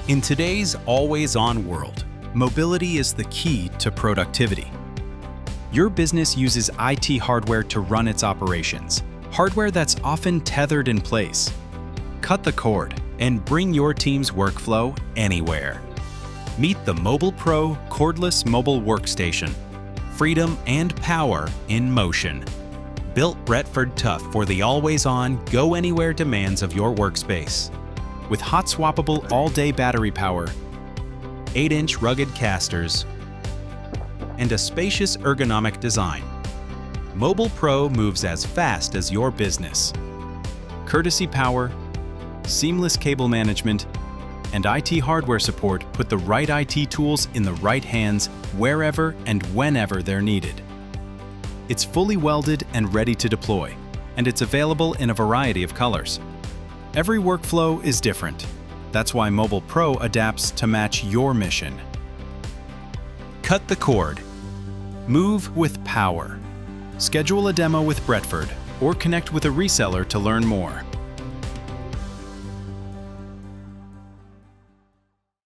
In today's always-on world, mobility is the key to productivity. Your business uses IT hardware to run its operations, hardware that's often tethered in place. Cut the cord and bring your team's workflow anywhere. Meet the MobilePro cordless mobile workstation. Freedom and power in motion. Built Bretford tough for the always-on, go-anywhere demands of your workspace. With hot swappable all-day battery power, 8-inch rugged casters, and a spacious ergonomic design, MobilePro moves as fast as your business. Courtesy power, seamless cable management, and IT hardware support put the right IT tools in the right hands wherever and whenever they're needed. It's fully welded and ready to deploy, and it's available in a variety of colors. Every workflow is different. That's why MobilePro adapts to match your mission. Cut the cord. Move with power. Schedule a demo with Bretford or connect with a reseller to learn more.